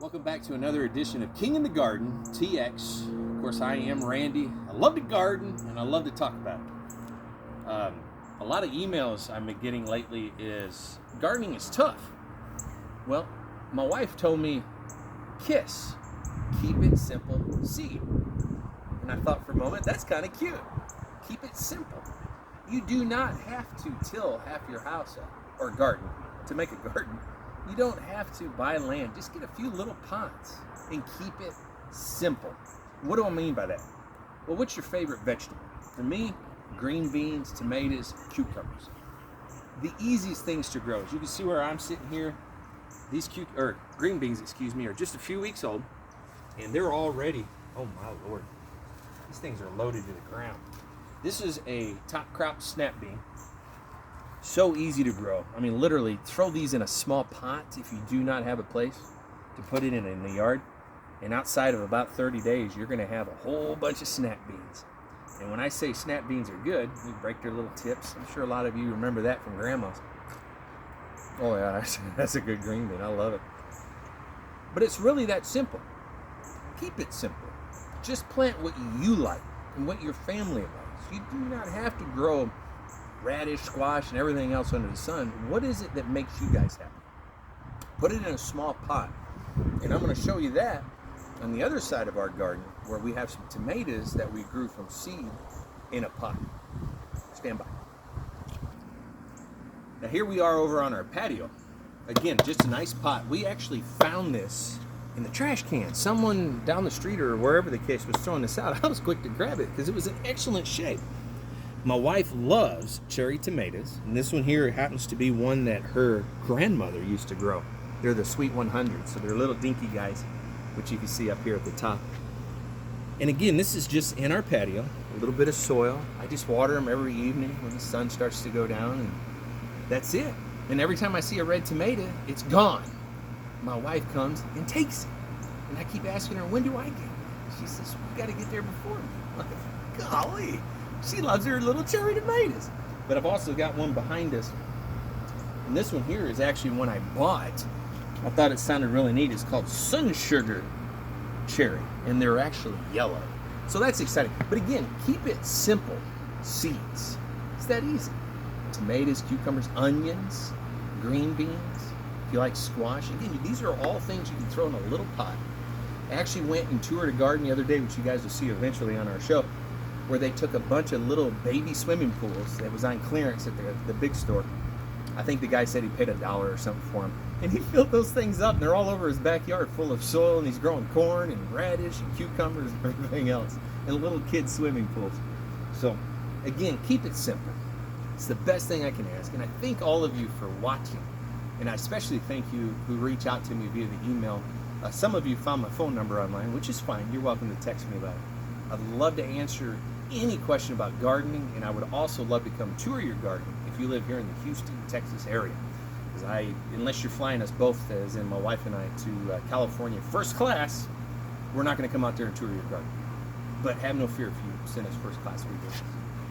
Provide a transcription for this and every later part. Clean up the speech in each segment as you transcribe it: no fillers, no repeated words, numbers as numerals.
Welcome back to another edition of King in the Garden, TX. Of course, I am Randy. I love to garden, and I love to talk about it. A lot of emails I've been getting lately is, gardening is tough. Well, my wife told me, KISS, keep it simple, seed. And I thought for a moment, that's kind of cute. Keep it simple. You do not have to till half your house up, or garden, to make a garden. You don't have to buy land. Just get a few little pots and keep it simple. What do I mean by that? Well, what's your favorite vegetable? For me, green beans, tomatoes, cucumbers. The easiest things to grow. As you can see where I'm sitting here, these green beans, are just a few weeks old, and they're already, oh my Lord, these things are loaded to the ground. This is a top crop snap bean. So easy to grow. I mean, literally, throw these in a small pot if you do not have a place to put it in the yard. And outside of about 30 days, you're going to have a whole bunch of snap beans. And when I say snap beans are good, you break their little tips. I'm sure a lot of you remember that from grandma's. Oh yeah, that's a good green bean. I love it. But it's really that simple. Keep it simple. Just plant what you like and what your family likes. You do not have to grow radish, squash, and everything else under the sun. What is it that makes you guys happy? Put it in a small pot. And I'm going to show you that on the other side of our garden, where we have some tomatoes that we grew from seed in a pot. Stand by. Now here we are over on our patio. Again, just a nice pot. We actually found this in the trash can. Someone down the street or wherever the case was throwing this out. I was quick to grab it because it was in excellent shape. My wife loves cherry tomatoes, and this one here happens to be one that her grandmother used to grow. They're the Sweet 100, so they're little dinky guys, which you can see up here at the top. And again, this is just in our patio, a little bit of soil. I just water them every evening when the sun starts to go down, and that's it. And every time I see a red tomato, it's gone. My wife comes and takes it. And I keep asking her, when do I get it? She says, you got to get there before me. I'm like, golly. She loves her little cherry tomatoes. But I've also got one behind us. And this one here is actually one I bought. I thought it sounded really neat. It's called Sun Sugar Cherry. And they're actually yellow. So that's exciting. But again, keep it simple. Seeds. It's that easy. Tomatoes, cucumbers, onions, green beans. If you like squash. Again, these are all things you can throw in a little pot. I actually went and toured a garden the other day, which you guys will see eventually on our show, where they took a bunch of little baby swimming pools that was on clearance at the big store. I think the guy said he paid $1 or something for them. And he filled those things up, and they're all over his backyard full of soil, and he's growing corn and radish and cucumbers and everything else, and little kid swimming pools. So, again, keep it simple. It's the best thing I can ask, and I thank all of you for watching. And I especially thank you who reach out to me via the email. Some of you found my phone number online, which is fine. You're welcome to text me about it. I'd love to answer any question about gardening, and I would also love to come tour your garden if you live here in the Houston, Texas area. Because unless you're flying us both, as in my wife and I, to California first class, we're not going to come out there and tour your garden. But have no fear if you send us first class, we do.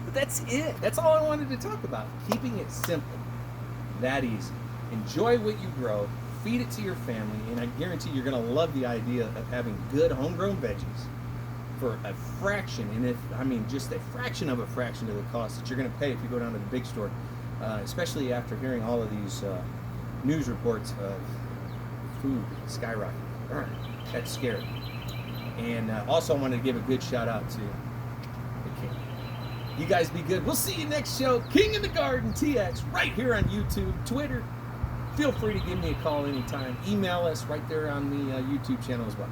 But that's it. That's all I wanted to talk about. Keeping it simple. That easy. Enjoy what you grow. Feed it to your family, and I guarantee you're going to love the idea of having good homegrown veggies for a fraction, and just a fraction of of the cost that you're going to pay if you go down to the big store, especially after hearing all of these news reports of food skyrocketing. That's scary. And also I wanted to give a good shout out to the King. You guys be good. We'll see you next show. King in the Garden TX, right here on YouTube, Twitter. Feel free to give me a call anytime. Email us right there on the YouTube channel as well.